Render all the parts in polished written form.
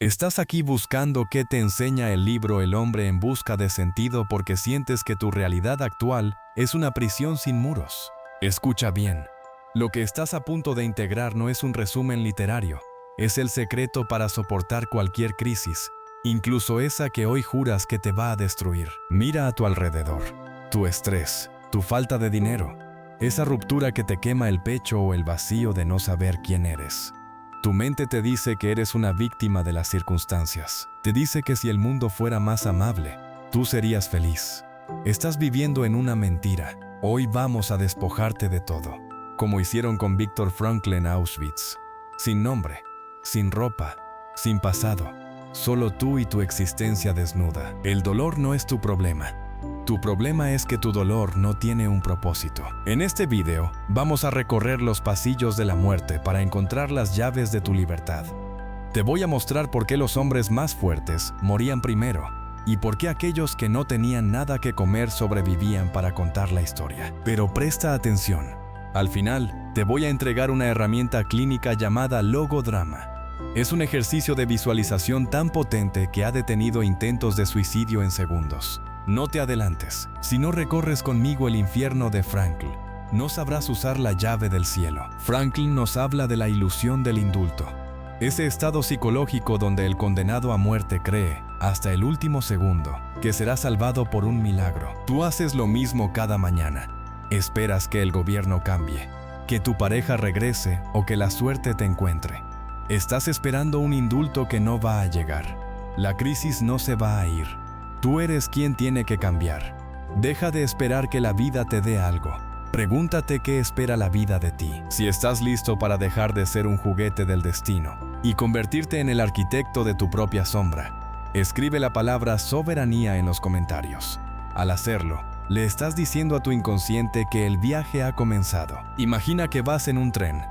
Estás aquí buscando qué te enseña el libro El hombre en busca de sentido porque sientes que tu realidad actual es una prisión sin muros. Escucha bien. Lo que estás a punto de integrar no es un resumen literario. Es el secreto para soportar cualquier crisis, incluso esa que hoy juras que te va a destruir. Mira a tu alrededor. Tu estrés, tu falta de dinero, esa ruptura que te quema el pecho o el vacío de no saber quién eres. Tu mente te dice que eres una víctima de las circunstancias. Te dice que si el mundo fuera más amable, tú serías feliz. Estás viviendo en una mentira. Hoy vamos a despojarte de todo, como hicieron con Viktor Frankl en Auschwitz. Sin nombre, sin ropa, sin pasado. Solo tú y tu existencia desnuda. El dolor no es tu problema. Tu problema es que tu dolor no tiene un propósito. En este video, vamos a recorrer los pasillos de la muerte para encontrar las llaves de tu libertad. Te voy a mostrar por qué los hombres más fuertes morían primero y por qué aquellos que no tenían nada que comer sobrevivían para contar la historia. Pero presta atención. Al final, te voy a entregar una herramienta clínica llamada logodrama. Es un ejercicio de visualización tan potente que ha detenido intentos de suicidio en segundos. No te adelantes. Si no recorres conmigo el infierno de Frankl, no sabrás usar la llave del cielo. Frankl nos habla de la ilusión del indulto. Ese estado psicológico donde el condenado a muerte cree, hasta el último segundo, que será salvado por un milagro. Tú haces lo mismo cada mañana. Esperas que el gobierno cambie, que tu pareja regrese o que la suerte te encuentre. Estás esperando un indulto que no va a llegar. La crisis no se va a ir. Tú eres quien tiene que cambiar. Deja de esperar que la vida te dé algo. Pregúntate qué espera la vida de ti. Si estás listo para dejar de ser un juguete del destino y convertirte en el arquitecto de tu propia sombra, escribe la palabra soberanía en los comentarios. Al hacerlo, le estás diciendo a tu inconsciente que el viaje ha comenzado. Imagina que vas en un tren.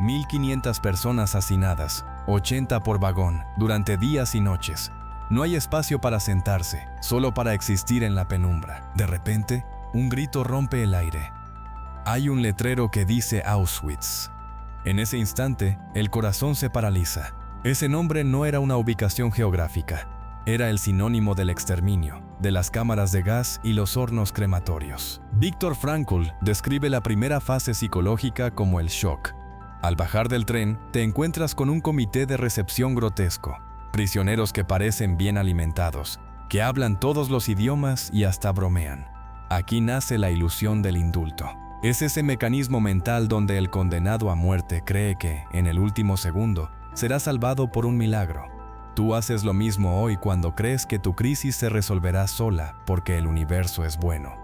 1500 personas hacinadas, 80 por vagón, durante días y noches. No hay espacio para sentarse, solo para existir en la penumbra. De repente, un grito rompe el aire. Hay un letrero que dice Auschwitz. En ese instante, el corazón se paraliza. Ese nombre no era una ubicación geográfica. Era el sinónimo del exterminio, de las cámaras de gas y los hornos crematorios. Viktor Frankl describe la primera fase psicológica como el shock. Al bajar del tren, te encuentras con un comité de recepción grotesco. Prisioneros que parecen bien alimentados, que hablan todos los idiomas y hasta bromean. Aquí nace la ilusión del indulto. Es ese mecanismo mental donde el condenado a muerte cree que, en el último segundo, será salvado por un milagro. Tú haces lo mismo hoy cuando crees que tu crisis se resolverá sola porque el universo es bueno.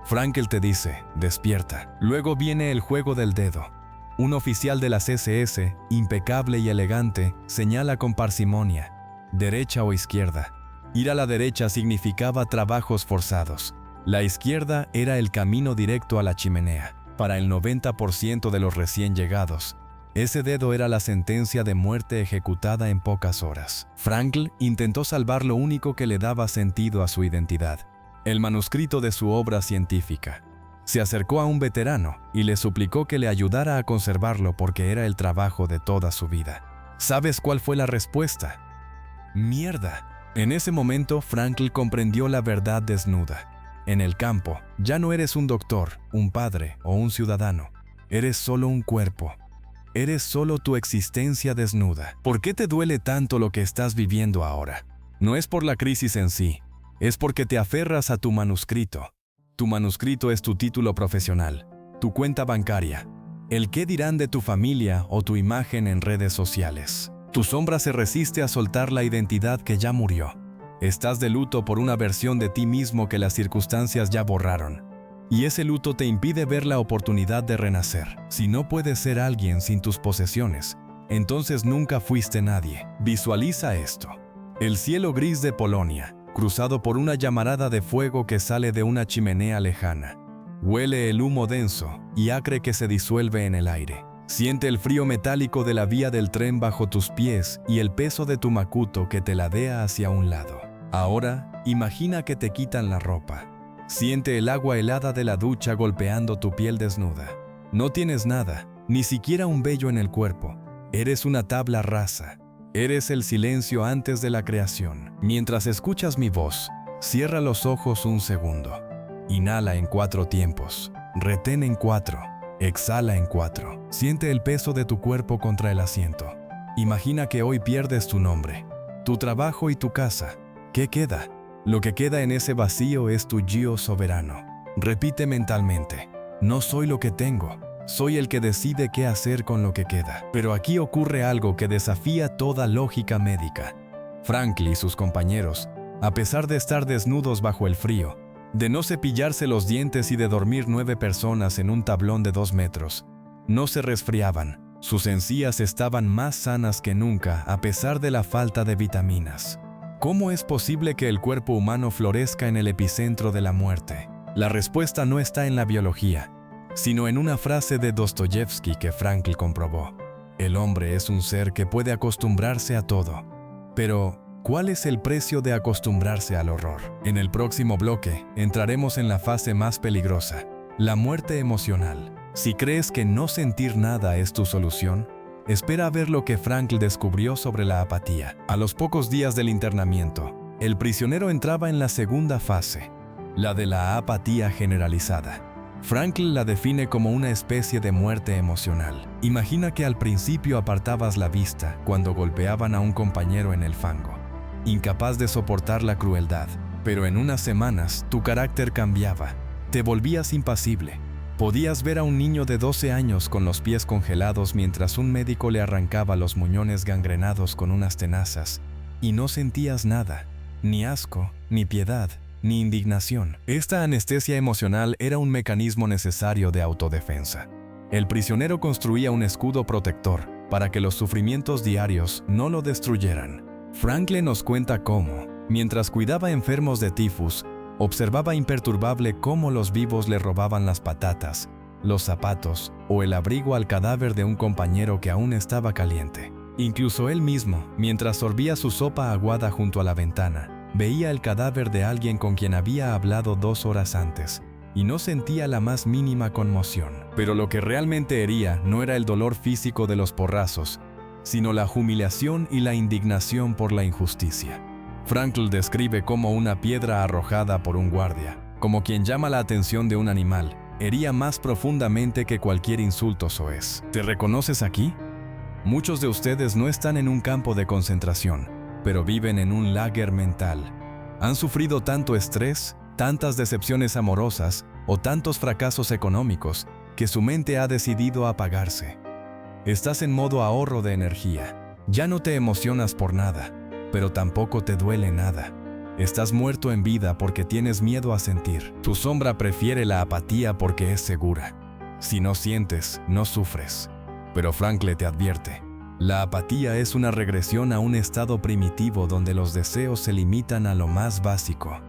Frankl te dice, despierta. Luego viene el juego del dedo. Un oficial de las SS, impecable y elegante, señala con parsimonia, derecha o izquierda. Ir a la derecha significaba trabajos forzados. La izquierda era el camino directo a la chimenea. Para el 90% de los recién llegados, ese dedo era la sentencia de muerte ejecutada en pocas horas. Frankl intentó salvar lo único que le daba sentido a su identidad, el manuscrito de su obra científica. Se acercó a un veterano y le suplicó que le ayudara a conservarlo porque era el trabajo de toda su vida. ¿Sabes cuál fue la respuesta? ¡Mierda! En ese momento, Frankl comprendió la verdad desnuda. En el campo, ya no eres un doctor, un padre o un ciudadano. Eres solo un cuerpo. Eres solo tu existencia desnuda. ¿Por qué te duele tanto lo que estás viviendo ahora? No es por la crisis en sí, es porque te aferras a tu manuscrito. Tu manuscrito es tu título profesional, tu cuenta bancaria, el qué dirán de tu familia o tu imagen en redes sociales. Tu sombra se resiste a soltar la identidad que ya murió. Estás de luto por una versión de ti mismo que las circunstancias ya borraron. Y ese luto te impide ver la oportunidad de renacer. Si no puedes ser alguien sin tus posesiones, entonces nunca fuiste nadie. Visualiza esto. El cielo gris de Polonia, cruzado por una llamarada de fuego que sale de una chimenea lejana. Huele el humo denso y acre que se disuelve en el aire. Siente el frío metálico de la vía del tren bajo tus pies y el peso de tu macuto que te ladea hacia un lado. Ahora, imagina que te quitan la ropa. Siente el agua helada de la ducha golpeando tu piel desnuda. No tienes nada, ni siquiera un vello en el cuerpo. Eres una tabla rasa. Eres el silencio antes de la creación. Mientras escuchas mi voz, cierra los ojos un segundo. Inhala en 4 tiempos. Retén en 4. Exhala en 4. Siente el peso de tu cuerpo contra el asiento. Imagina que hoy pierdes tu nombre, tu trabajo y tu casa. ¿Qué queda? Lo que queda en ese vacío es tu yo soberano. Repite mentalmente: no soy lo que tengo, soy el que decide qué hacer con lo que queda. Pero aquí ocurre algo que desafía toda lógica médica. Frankl y sus compañeros, a pesar de estar desnudos bajo el frío, de no cepillarse los dientes y de dormir 9 personas en un tablón de 2 metros, no se resfriaban. Sus encías estaban más sanas que nunca a pesar de la falta de vitaminas. ¿Cómo es posible que el cuerpo humano florezca en el epicentro de la muerte? La respuesta no está en la biología, sino en una frase de Dostoyevsky que Frankl comprobó. El hombre es un ser que puede acostumbrarse a todo. Pero, ¿cuál es el precio de acostumbrarse al horror? En el próximo bloque, entraremos en la fase más peligrosa, la muerte emocional. Si crees que no sentir nada es tu solución, espera a ver lo que Frankl descubrió sobre la apatía. A los pocos días del internamiento, el prisionero entraba en la segunda fase, la de la apatía generalizada. Frankl la define como una especie de muerte emocional. Imagina que al principio apartabas la vista cuando golpeaban a un compañero en el fango, incapaz de soportar la crueldad, pero en unas semanas tu carácter cambiaba, te volvías impasible. Podías ver a un niño de 12 años con los pies congelados mientras un médico le arrancaba los muñones gangrenados con unas tenazas, y no sentías nada, ni asco, ni piedad, ni indignación. Esta anestesia emocional era un mecanismo necesario de autodefensa. El prisionero construía un escudo protector para que los sufrimientos diarios no lo destruyeran. Frankl nos cuenta cómo, mientras cuidaba enfermos de tifus, observaba imperturbable cómo los vivos le robaban las patatas, los zapatos o el abrigo al cadáver de un compañero que aún estaba caliente. Incluso él mismo, mientras sorbía su sopa aguada junto a la ventana, veía el cadáver de alguien con quien había hablado 2 horas antes y no sentía la más mínima conmoción. Pero lo que realmente hería no era el dolor físico de los porrazos, sino la humillación y la indignación por la injusticia. Frankl describe cómo una piedra arrojada por un guardia, como quien llama la atención de un animal, hería más profundamente que cualquier insulto soez. ¿Te reconoces aquí? Muchos de ustedes no están en un campo de concentración, pero viven en un láger mental. Han sufrido tanto estrés, tantas decepciones amorosas o tantos fracasos económicos que su mente ha decidido apagarse. Estás en modo ahorro de energía. Ya no te emocionas por nada, pero tampoco te duele nada. Estás muerto en vida porque tienes miedo a sentir. Tu sombra prefiere la apatía porque es segura. Si no sientes, no sufres. Pero Frankl te advierte: la apatía es una regresión a un estado primitivo donde los deseos se limitan a lo más básico: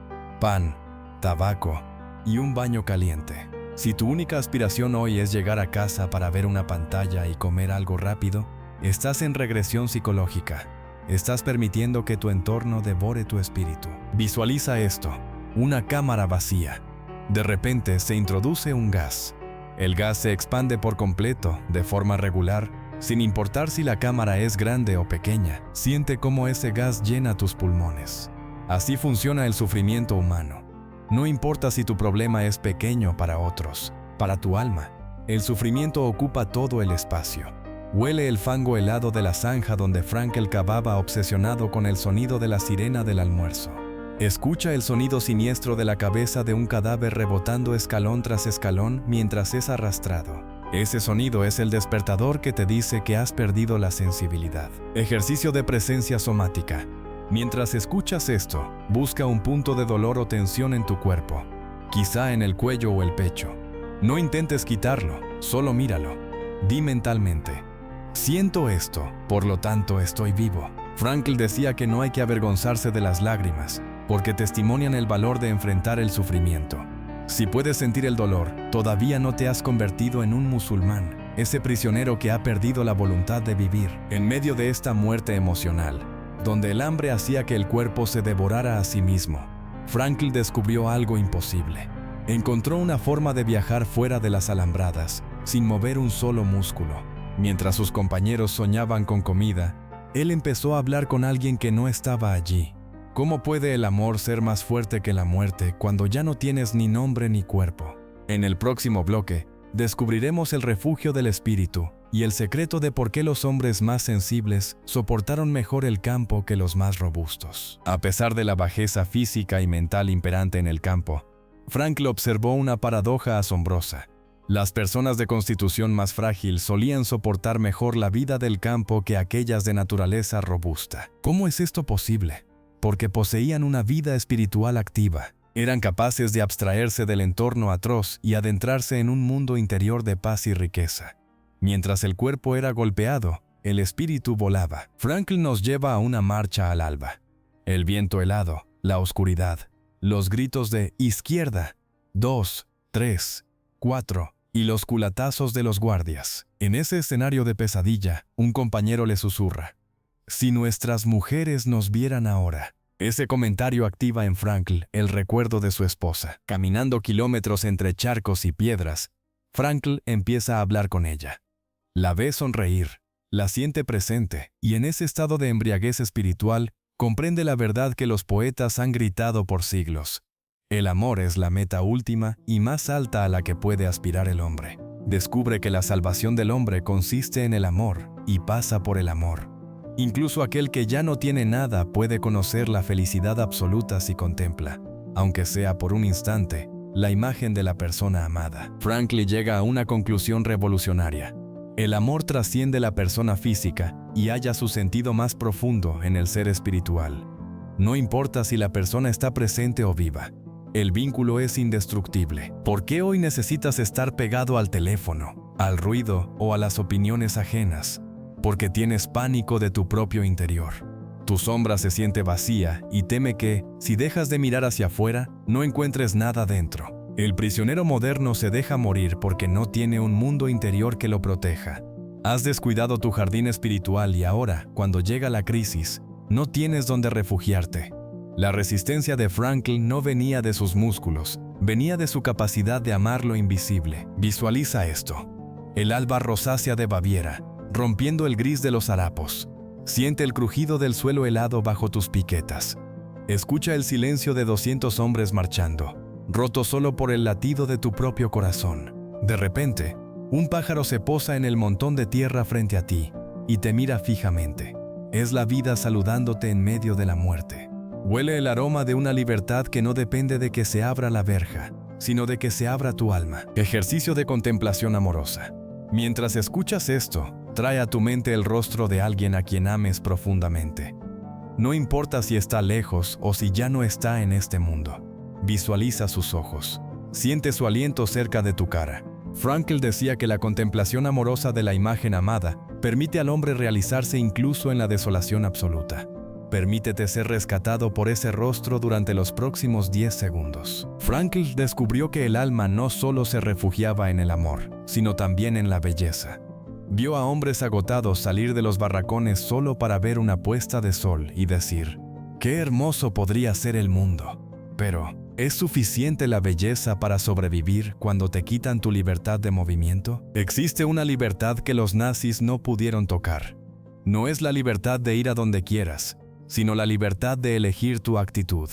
pan, tabaco y un baño caliente. Si tu única aspiración hoy es llegar a casa para ver una pantalla y comer algo rápido, estás en regresión psicológica. Estás permitiendo que tu entorno devore tu espíritu. Visualiza esto: una cámara vacía. De repente se introduce un gas. El gas se expande por completo, de forma regular, sin importar si la cámara es grande o pequeña. Siente cómo ese gas llena tus pulmones. Así funciona el sufrimiento humano. No importa si tu problema es pequeño para otros, para tu alma, el sufrimiento ocupa todo el espacio. Huele el fango helado de la zanja donde Frankl cavaba, obsesionado con el sonido de la sirena del almuerzo. Escucha el sonido siniestro de la cabeza de un cadáver rebotando escalón tras escalón mientras es arrastrado. Ese sonido es el despertador que te dice que has perdido la sensibilidad. Ejercicio de presencia somática. Mientras escuchas esto, busca un punto de dolor o tensión en tu cuerpo, quizá en el cuello o el pecho. No intentes quitarlo, solo míralo. Di mentalmente: siento esto, por lo tanto estoy vivo. Frankl decía que no hay que avergonzarse de las lágrimas, porque testimonian el valor de enfrentar el sufrimiento. Si puedes sentir el dolor, todavía no te has convertido en un musulmán, ese prisionero que ha perdido la voluntad de vivir. En medio de esta muerte emocional, donde el hambre hacía que el cuerpo se devorara a sí mismo, Frankl descubrió algo imposible. Encontró una forma de viajar fuera de las alambradas, sin mover un solo músculo. Mientras sus compañeros soñaban con comida, él empezó a hablar con alguien que no estaba allí. ¿Cómo puede el amor ser más fuerte que la muerte cuando ya no tienes ni nombre ni cuerpo? En el próximo bloque, descubriremos el refugio del espíritu y el secreto de por qué los hombres más sensibles soportaron mejor el campo que los más robustos. A pesar de la bajeza física y mental imperante en el campo, Frankl observó una paradoja asombrosa. Las personas de constitución más frágil solían soportar mejor la vida del campo que aquellas de naturaleza robusta. ¿Cómo es esto posible? Porque poseían una vida espiritual activa. Eran capaces de abstraerse del entorno atroz y adentrarse en un mundo interior de paz y riqueza. Mientras el cuerpo era golpeado, el espíritu volaba. Frankl nos lleva a una marcha al alba. El viento helado, la oscuridad, los gritos de «izquierda», «2», «3», «4» y los culatazos de los guardias. En ese escenario de pesadilla, un compañero le susurra: «Si nuestras mujeres nos vieran ahora». Ese comentario activa en Frankl el recuerdo de su esposa. Caminando kilómetros entre charcos y piedras, Frankl empieza a hablar con ella. La ve sonreír, la siente presente, y en ese estado de embriaguez espiritual comprende la verdad que los poetas han gritado por siglos. El amor es la meta última y más alta a la que puede aspirar el hombre. Descubre que la salvación del hombre consiste en el amor y pasa por el amor. Incluso aquel que ya no tiene nada puede conocer la felicidad absoluta si contempla, aunque sea por un instante, la imagen de la persona amada. Frankl llega a una conclusión revolucionaria. El amor trasciende la persona física y halla su sentido más profundo en el ser espiritual. No importa si la persona está presente o viva, el vínculo es indestructible. ¿Por qué hoy necesitas estar pegado al teléfono, al ruido o a las opiniones ajenas? Porque tienes pánico de tu propio interior. Tu sombra se siente vacía y teme que, si dejas de mirar hacia afuera, no encuentres nada dentro. El prisionero moderno se deja morir porque no tiene un mundo interior que lo proteja. Has descuidado tu jardín espiritual y ahora, cuando llega la crisis, no tienes dónde refugiarte. La resistencia de Frankl no venía de sus músculos, venía de su capacidad de amar lo invisible. Visualiza esto. El alba rosácea de Baviera, rompiendo el gris de los harapos. Siente el crujido del suelo helado bajo tus piquetas. Escucha el silencio de 200 hombres marchando, roto solo por el latido de tu propio corazón. De repente, un pájaro se posa en el montón de tierra frente a ti y te mira fijamente. Es la vida saludándote en medio de la muerte. Huele el aroma de una libertad que no depende de que se abra la verja, sino de que se abra tu alma. Ejercicio de contemplación amorosa. Mientras escuchas esto, trae a tu mente el rostro de alguien a quien ames profundamente. No importa si está lejos o si ya no está en este mundo. Visualiza sus ojos. Siente su aliento cerca de tu cara. Frankl decía que la contemplación amorosa de la imagen amada permite al hombre realizarse incluso en la desolación absoluta. Permítete ser rescatado por ese rostro durante los próximos 10 segundos. Frankl descubrió que el alma no solo se refugiaba en el amor, sino también en la belleza. Vio a hombres agotados salir de los barracones solo para ver una puesta de sol y decir: «Qué hermoso podría ser el mundo». Pero, ¿es suficiente la belleza para sobrevivir cuando te quitan tu libertad de movimiento? Existe una libertad que los nazis no pudieron tocar. No es la libertad de ir a donde quieras, sino la libertad de elegir tu actitud.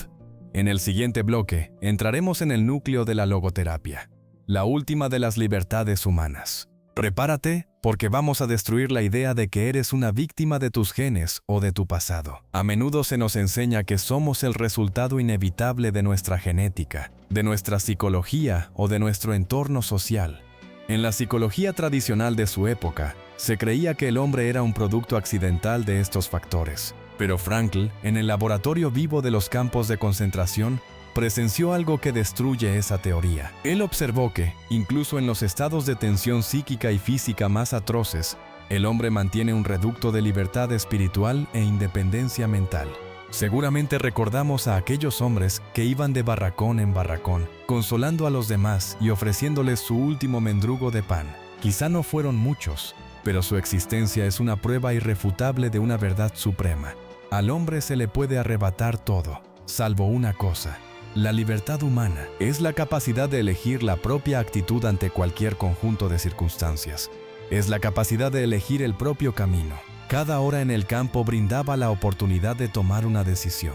En el siguiente bloque, entraremos en el núcleo de la logoterapia, la última de las libertades humanas. Prepárate, porque vamos a destruir la idea de que eres una víctima de tus genes o de tu pasado. A menudo se nos enseña que somos el resultado inevitable de nuestra genética, de nuestra psicología o de nuestro entorno social. En la psicología tradicional de su época, se creía que el hombre era un producto accidental de estos factores. Pero Frankl, en el laboratorio vivo de los campos de concentración, presenció algo que destruye esa teoría. Él observó que, incluso en los estados de tensión psíquica y física más atroces, el hombre mantiene un reducto de libertad espiritual e independencia mental. Seguramente recordamos a aquellos hombres que iban de barracón en barracón, consolando a los demás y ofreciéndoles su último mendrugo de pan. Quizá no fueron muchos, pero su existencia es una prueba irrefutable de una verdad suprema. Al hombre se le puede arrebatar todo, salvo una cosa. La libertad humana es la capacidad de elegir la propia actitud ante cualquier conjunto de circunstancias. Es la capacidad de elegir el propio camino. Cada hora en el campo brindaba la oportunidad de tomar una decisión.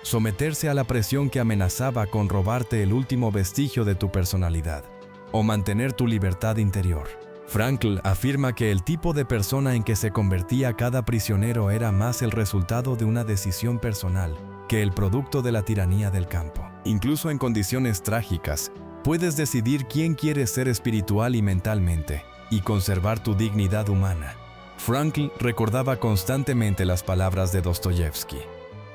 Someterse a la presión que amenazaba con robarte el último vestigio de tu personalidad, o mantener tu libertad interior. Frankl afirma que el tipo de persona en que se convertía cada prisionero era más el resultado de una decisión personal que el producto de la tiranía del campo. Incluso en condiciones trágicas, puedes decidir quién quieres ser espiritual y mentalmente, y conservar tu dignidad humana. Frankl recordaba constantemente las palabras de Dostoyevsky.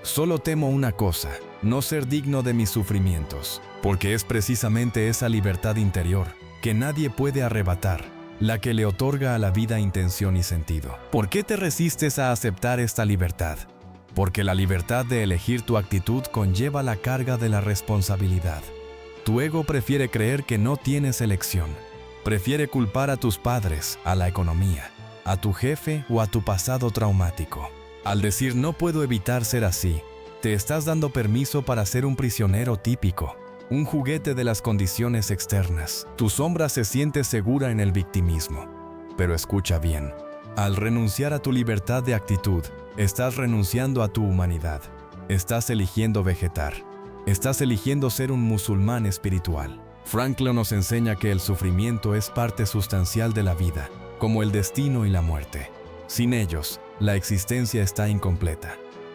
Solo temo una cosa, no ser digno de mis sufrimientos, porque es precisamente esa libertad interior que nadie puede arrebatar, la que le otorga a la vida intención y sentido. ¿Por qué te resistes a aceptar esta libertad? Porque la libertad de elegir tu actitud conlleva la carga de la responsabilidad. Tu ego prefiere creer que no tienes elección. Prefiere culpar a tus padres, a la economía, a tu jefe o a tu pasado traumático. Al decir no puedo evitar ser así, te estás dando permiso para ser un prisionero típico, un juguete de las condiciones externas. Tu sombra se siente segura en el victimismo. Pero escucha bien, al renunciar a tu libertad de actitud, estás renunciando a tu humanidad. Estás eligiendo vegetar. Estás eligiendo ser un musulmán espiritual. Frankl nos enseña que el sufrimiento es parte sustancial de la vida, como el destino y la muerte. Sin ellos, la existencia está incompleta.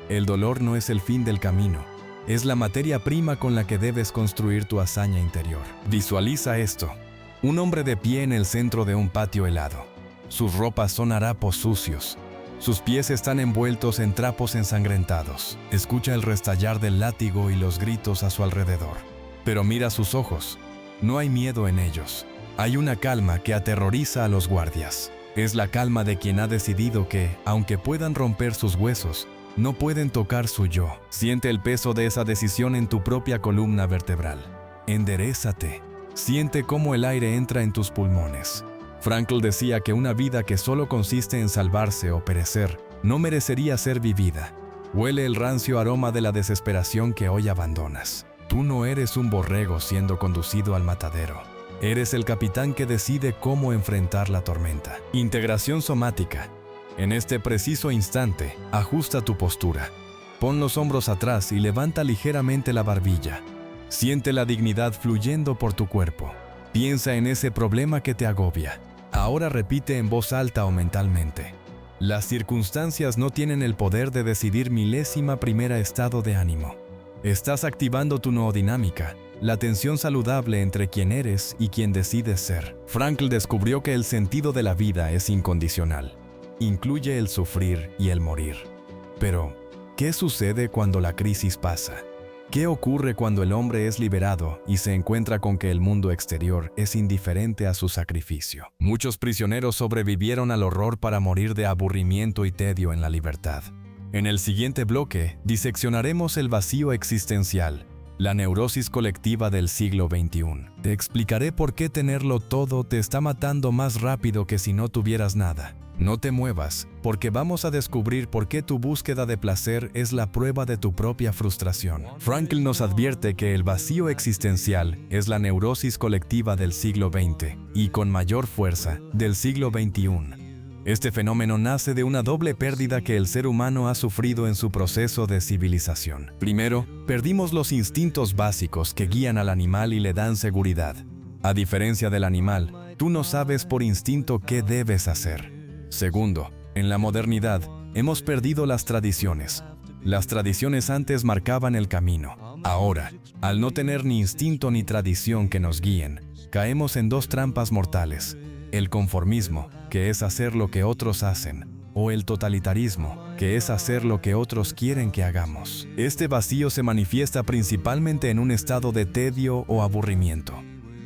El dolor no es el fin del camino, es la materia prima con la que debes construir tu hazaña interior. Visualiza esto: un hombre de pie en el centro de un patio helado. Sus ropas son harapos sucios. Sus pies están envueltos en trapos ensangrentados. Escucha el restallar del látigo y los gritos a su alrededor. Pero mira sus ojos. No hay miedo en ellos. Hay una calma que aterroriza a los guardias. Es la calma de quien ha decidido que, aunque puedan romper sus huesos, no pueden tocar su yo. Siente el peso de esa decisión en tu propia columna vertebral. Enderézate. Siente cómo el aire entra en tus pulmones. Frankl decía que una vida que solo consiste en salvarse o perecer no merecería ser vivida. Huele el rancio aroma de la desesperación que hoy abandonas. Tú no eres un borrego siendo conducido al matadero. Eres el capitán que decide cómo enfrentar la tormenta. Integración somática. En este preciso instante, ajusta tu postura. Pon los hombros atrás y levanta ligeramente la barbilla. Siente la dignidad fluyendo por tu cuerpo. Piensa en ese problema que te agobia. Ahora repite en voz alta o mentalmente: las circunstancias no tienen el poder de decidir milésima primera estado de ánimo. Estás activando tu noodinámica, la tensión saludable entre quien eres y quien decides ser. Frankl descubrió que el sentido de la vida es incondicional. Incluye el sufrir y el morir. Pero, ¿qué sucede cuando la crisis pasa? ¿Qué ocurre cuando el hombre es liberado y se encuentra con que el mundo exterior es indiferente a su sacrificio? Muchos prisioneros sobrevivieron al horror para morir de aburrimiento y tedio en la libertad. En el siguiente bloque, diseccionaremos el vacío existencial, la neurosis colectiva del siglo XXI. Te explicaré por qué tenerlo todo te está matando más rápido que si no tuvieras nada. No te muevas, porque vamos a descubrir por qué tu búsqueda de placer es la prueba de tu propia frustración. Frankl nos advierte que el vacío existencial es la neurosis colectiva del siglo XX y, con mayor fuerza, del siglo XXI. Este fenómeno nace de una doble pérdida que el ser humano ha sufrido en su proceso de civilización. Primero, perdimos los instintos básicos que guían al animal y le dan seguridad. A diferencia del animal, tú no sabes por instinto qué debes hacer. Segundo, en la modernidad, hemos perdido las tradiciones. Las tradiciones antes marcaban el camino. Ahora, al no tener ni instinto ni tradición que nos guíen, caemos en dos trampas mortales: el conformismo, que es hacer lo que otros hacen, o el totalitarismo, que es hacer lo que otros quieren que hagamos. Este vacío se manifiesta principalmente en un estado de tedio o aburrimiento.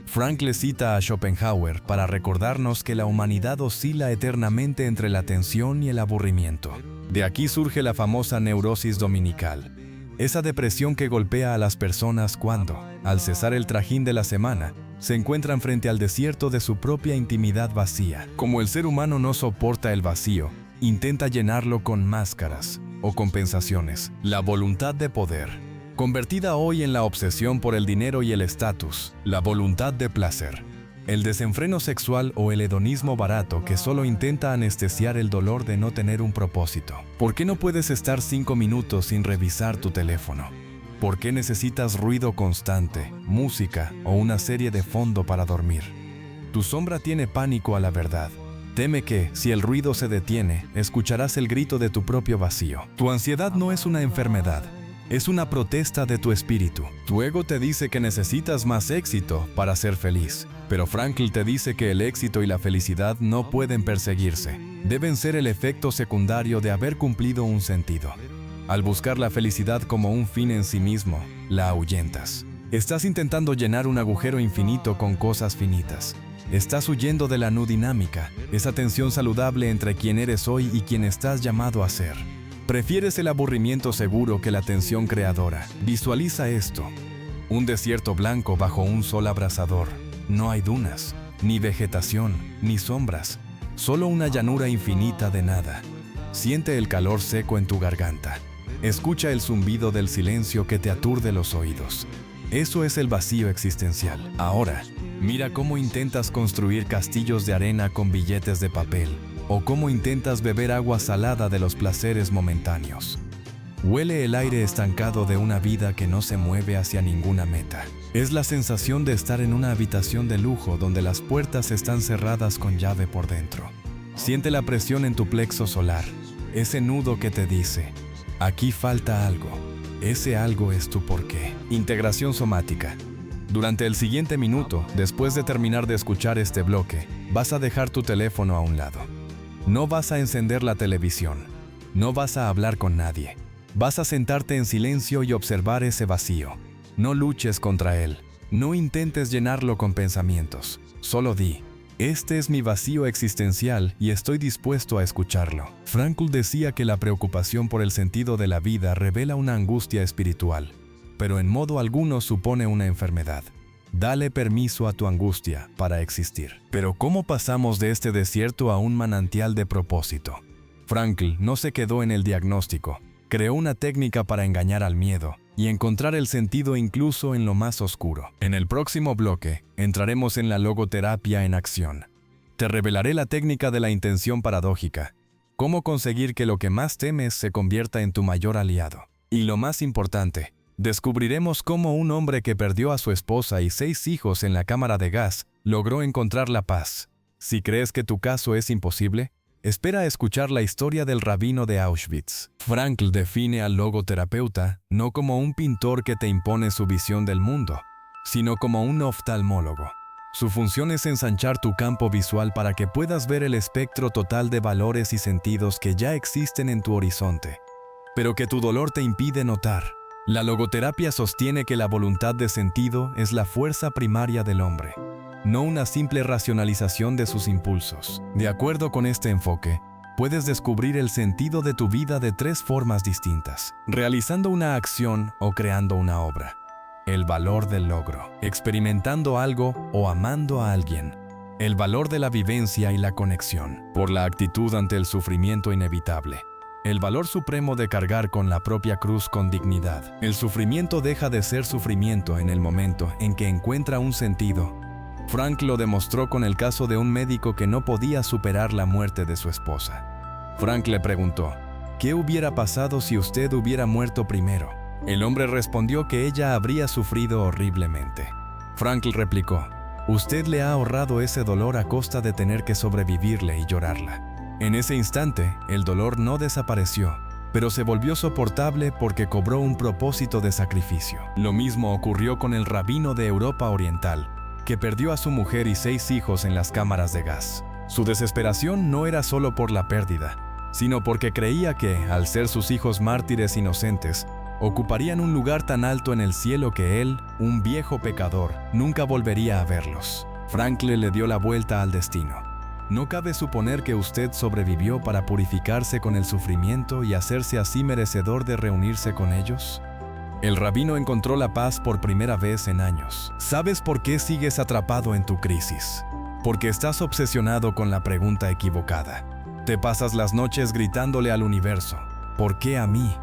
Frankl cita a Schopenhauer para recordarnos que la humanidad oscila eternamente entre la tensión y el aburrimiento. De aquí surge la famosa neurosis dominical, esa depresión que golpea a las personas cuando, al cesar el trajín de la semana, se encuentran frente al desierto de su propia intimidad vacía. Como el ser humano no soporta el vacío, intenta llenarlo con máscaras o compensaciones. La voluntad de poder, convertida hoy en la obsesión por el dinero y el estatus, la voluntad de placer, el desenfreno sexual o el hedonismo barato que solo intenta anestesiar el dolor de no tener un propósito. ¿Por qué no puedes estar 5 minutos sin revisar tu teléfono? ¿Por qué necesitas ruido constante, música o una serie de fondo para dormir? Tu sombra tiene pánico a la verdad. Teme que, si el ruido se detiene, escucharás el grito de tu propio vacío. Tu ansiedad no es una enfermedad, es una protesta de tu espíritu. Tu ego te dice que necesitas más éxito para ser feliz, pero Frankl te dice que el éxito y la felicidad no pueden perseguirse. Deben ser el efecto secundario de haber cumplido un sentido. Al buscar la felicidad como un fin en sí mismo, la ahuyentas. Estás intentando llenar un agujero infinito con cosas finitas. Estás huyendo de la nudinámica, esa tensión saludable entre quien eres hoy y quien estás llamado a ser. Prefieres el aburrimiento seguro que la tensión creadora. Visualiza esto: un desierto blanco bajo un sol abrasador. No hay dunas, ni vegetación, ni sombras, solo una llanura infinita de nada. Siente el calor seco en tu garganta. Escucha el zumbido del silencio que te aturde los oídos. Eso es el vacío existencial. Ahora, mira cómo intentas construir castillos de arena con billetes de papel, o cómo intentas beber agua salada de los placeres momentáneos. Huele el aire estancado de una vida que no se mueve hacia ninguna meta. Es la sensación de estar en una habitación de lujo donde las puertas están cerradas con llave por dentro. Siente la presión en tu plexo solar, ese nudo que te dice: aquí falta algo. Ese algo es tu porqué. Integración somática. Durante el siguiente minuto, después de terminar de escuchar este bloque, vas a dejar tu teléfono a un lado. No vas a encender la televisión. No vas a hablar con nadie. Vas a sentarte en silencio y observar ese vacío. No luches contra él. No intentes llenarlo con pensamientos. Solo di: este es mi vacío existencial y estoy dispuesto a escucharlo. Frankl decía que la preocupación por el sentido de la vida revela una angustia espiritual, pero en modo alguno supone una enfermedad. Dale permiso a tu angustia para existir. Pero ¿cómo pasamos de este desierto a un manantial de propósito? Frankl no se quedó en el diagnóstico. Creó una técnica para engañar al miedo y encontrar el sentido incluso en lo más oscuro. En el próximo bloque, entraremos en la logoterapia en acción. Te revelaré la técnica de la intención paradójica, cómo conseguir que lo que más temes se convierta en tu mayor aliado. Y lo más importante, descubriremos cómo un hombre que perdió a su esposa y 6 hijos en la cámara de gas logró encontrar la paz. Si crees que tu caso es imposible, espera a escuchar la historia del rabino de Auschwitz. Frankl define al logoterapeuta no como un pintor que te impone su visión del mundo, sino como un oftalmólogo. Su función es ensanchar tu campo visual para que puedas ver el espectro total de valores y sentidos que ya existen en tu horizonte, pero que tu dolor te impide notar. La logoterapia sostiene que la voluntad de sentido es la fuerza primaria del hombre, no una simple racionalización de sus impulsos. De acuerdo con este enfoque, puedes descubrir el sentido de tu vida de 3 formas distintas: realizando una acción o creando una obra, el valor del logro, experimentando algo o amando a alguien, el valor de la vivencia y la conexión, por la actitud ante el sufrimiento inevitable, el valor supremo de cargar con la propia cruz con dignidad. El sufrimiento deja de ser sufrimiento en el momento en que encuentra un sentido. Frank lo demostró con el caso de un médico que no podía superar la muerte de su esposa. Frank le preguntó: ¿qué hubiera pasado si usted hubiera muerto primero? El hombre respondió que ella habría sufrido horriblemente. Frank replicó: usted le ha ahorrado ese dolor a costa de tener que sobrevivirle y llorarla. En ese instante, el dolor no desapareció, pero se volvió soportable porque cobró un propósito de sacrificio. Lo mismo ocurrió con el rabino de Europa Oriental, que perdió a su mujer y 6 hijos en las cámaras de gas. Su desesperación no era solo por la pérdida, sino porque creía que, al ser sus hijos mártires inocentes, ocuparían un lugar tan alto en el cielo que él, un viejo pecador, nunca volvería a verlos. Franklin le dio la vuelta al destino. ¿No cabe suponer que usted sobrevivió para purificarse con el sufrimiento y hacerse así merecedor de reunirse con ellos? El rabino encontró la paz por primera vez en años. ¿Sabes por qué sigues atrapado en tu crisis? Porque estás obsesionado con la pregunta equivocada. Te pasas las noches gritándole al universo: ¿por qué a mí?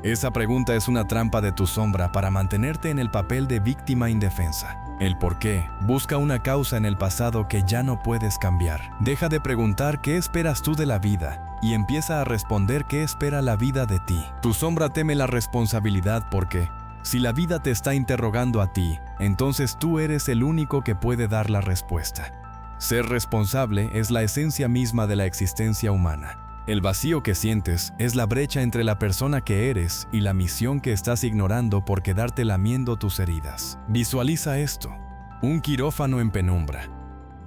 Esa pregunta es una trampa de tu sombra para mantenerte en el papel de víctima indefensa. el por qué. Busca una causa en el pasado que ya no puedes cambiar. Deja de preguntar qué esperas tú de la vida y empieza a responder qué espera la vida de ti. Tu sombra teme la responsabilidad porque, si la vida te está interrogando a ti, entonces tú eres el único que puede dar la respuesta. Ser responsable es la esencia misma de la existencia humana. El vacío que sientes es la brecha entre la persona que eres y la misión que estás ignorando por quedarte lamiendo tus heridas. Visualiza esto: un quirófano en penumbra.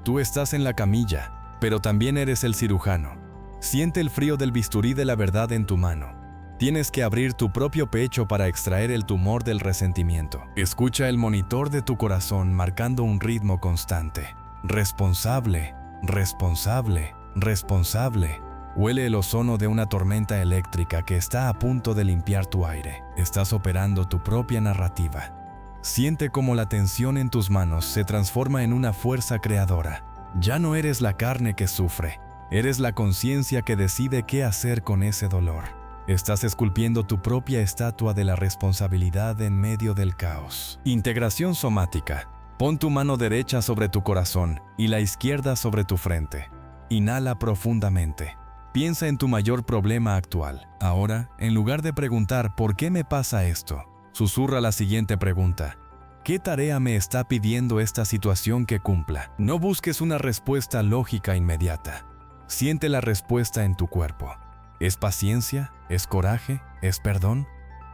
Tú estás en la camilla, pero también eres el cirujano. Siente el frío del bisturí de la verdad en tu mano. Tienes que abrir tu propio pecho para extraer el tumor del resentimiento. Escucha el monitor de tu corazón marcando un ritmo constante. Responsable, responsable, responsable. Huele el ozono de una tormenta eléctrica que está a punto de limpiar tu aire. Estás operando tu propia narrativa. Siente cómo la tensión en tus manos se transforma en una fuerza creadora. Ya no eres la carne que sufre, eres la conciencia que decide qué hacer con ese dolor. Estás esculpiendo tu propia estatua de la responsabilidad en medio del caos. Integración somática. Pon tu mano derecha sobre tu corazón y la izquierda sobre tu frente. Inhala profundamente. Piensa en tu mayor problema actual. Ahora, en lugar de preguntar ¿por qué me pasa esto?, susurra la siguiente pregunta: ¿qué tarea me está pidiendo esta situación que cumpla? No busques una respuesta lógica inmediata. Siente la respuesta en tu cuerpo. ¿Es paciencia? ¿Es coraje? ¿Es perdón?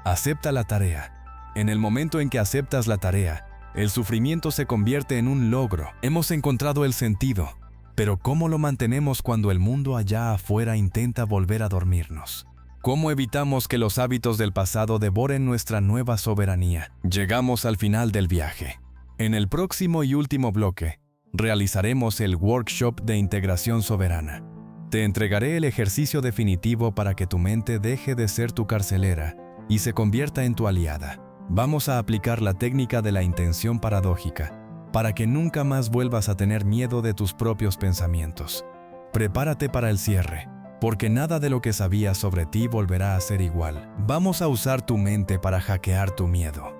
Acepta la tarea. En el momento en que aceptas la tarea, el sufrimiento se convierte en un logro. Hemos encontrado el sentido. Pero ¿cómo lo mantenemos cuando el mundo allá afuera intenta volver a dormirnos? ¿Cómo evitamos que los hábitos del pasado devoren nuestra nueva soberanía? Llegamos al final del viaje. En el próximo y último bloque, realizaremos el workshop de integración soberana. Te entregaré el ejercicio definitivo para que tu mente deje de ser tu carcelera y se convierta en tu aliada. Vamos a aplicar la técnica de la intención paradójica, para que nunca más vuelvas a tener miedo de tus propios pensamientos. Prepárate para el cierre, porque nada de lo que sabías sobre ti volverá a ser igual. Vamos a usar tu mente para hackear tu miedo.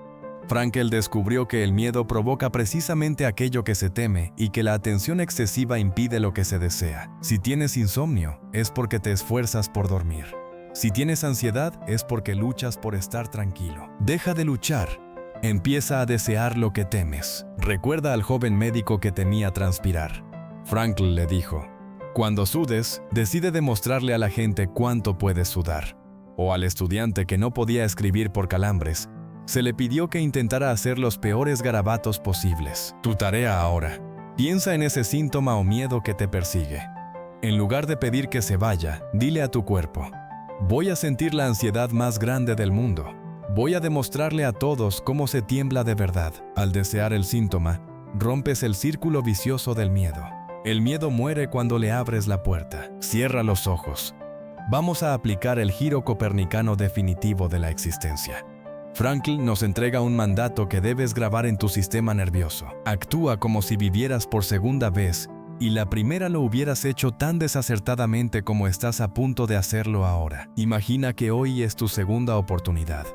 Frankl descubrió que el miedo provoca precisamente aquello que se teme y que la atención excesiva impide lo que se desea. Si tienes insomnio, es porque te esfuerzas por dormir. Si tienes ansiedad, es porque luchas por estar tranquilo. Deja de luchar. Empieza a desear lo que temes. Recuerda al joven médico que temía transpirar. Frankl le dijo: cuando sudes, decide demostrarle a la gente cuánto puedes sudar. O al estudiante que no podía escribir por calambres, se le pidió que intentara hacer los peores garabatos posibles. Tu tarea ahora: piensa en ese síntoma o miedo que te persigue. En lugar de pedir que se vaya, dile a tu cuerpo: voy a sentir la ansiedad más grande del mundo. Voy a demostrarle a todos cómo se tiembla de verdad. Al desear el síntoma, rompes el círculo vicioso del miedo. El miedo muere cuando le abres la puerta. Cierra los ojos. Vamos a aplicar el giro copernicano definitivo de la existencia. Frankl nos entrega un mandato que debes grabar en tu sistema nervioso. Actúa como si vivieras por segunda vez y la primera lo hubieras hecho tan desacertadamente como estás a punto de hacerlo ahora. Imagina que hoy es tu segunda oportunidad,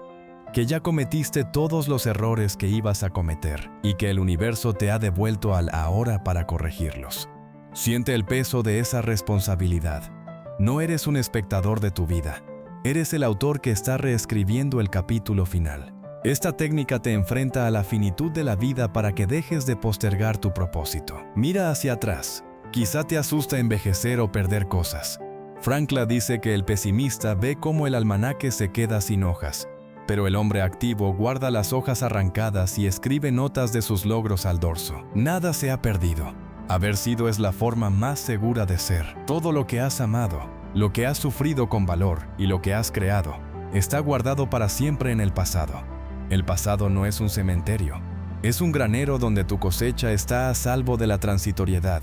que ya cometiste todos los errores que ibas a cometer y que el universo te ha devuelto al ahora para corregirlos. Siente el peso de esa responsabilidad. No eres un espectador de tu vida. Eres el autor que está reescribiendo el capítulo final. Esta técnica te enfrenta a la finitud de la vida para que dejes de postergar tu propósito. Mira hacia atrás. Quizá te asusta envejecer o perder cosas. Frankl dice que el pesimista ve cómo el almanaque se queda sin hojas, pero el hombre activo guarda las hojas arrancadas y escribe notas de sus logros al dorso. Nada se ha perdido. Haber sido es la forma más segura de ser. Todo lo que has amado, lo que has sufrido con valor y lo que has creado, está guardado para siempre en el pasado. El pasado no es un cementerio, es un granero donde tu cosecha está a salvo de la transitoriedad.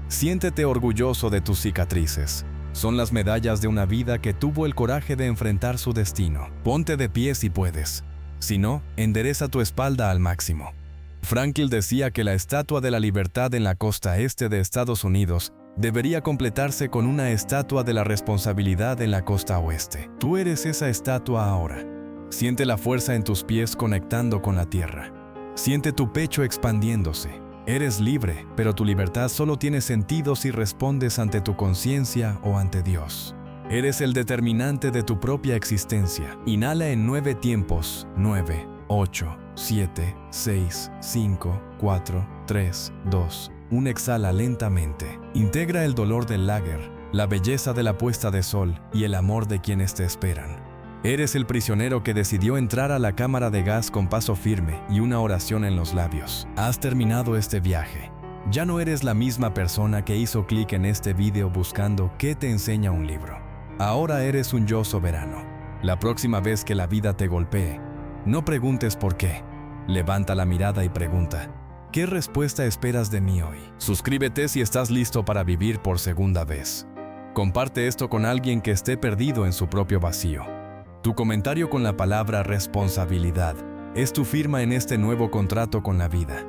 Siéntete orgulloso de tus cicatrices. Son las medallas de una vida que tuvo el coraje de enfrentar su destino. Ponte de pie si puedes. Si no, endereza tu espalda al máximo. Frankl decía que la Estatua de la Libertad en la costa este de Estados Unidos debería completarse con una estatua de la responsabilidad en la costa oeste. Tú eres esa estatua ahora. Siente la fuerza en tus pies conectando con la tierra. Siente tu pecho expandiéndose. Eres libre, pero tu libertad solo tiene sentido si respondes ante tu conciencia o ante Dios. Eres el determinante de tu propia existencia. Inhala en 9 tiempos. 9, 8, 7, 6, 5, 4, 3, 2, 1. Exhala lentamente. Integra el dolor del lager, la belleza de la puesta de sol y el amor de quienes te esperan. Eres el prisionero que decidió entrar a la cámara de gas con paso firme y una oración en los labios. Has terminado este viaje. Ya no eres la misma persona que hizo clic en este video buscando qué te enseña un libro. Ahora eres un yo soberano. La próxima vez que la vida te golpee, no preguntes por qué. Levanta la mirada y pregunta, ¿qué respuesta esperas de mí hoy? Suscríbete si estás listo para vivir por segunda vez. Comparte esto con alguien que esté perdido en su propio vacío. Tu comentario con la palabra responsabilidad es tu firma en este nuevo contrato con la vida.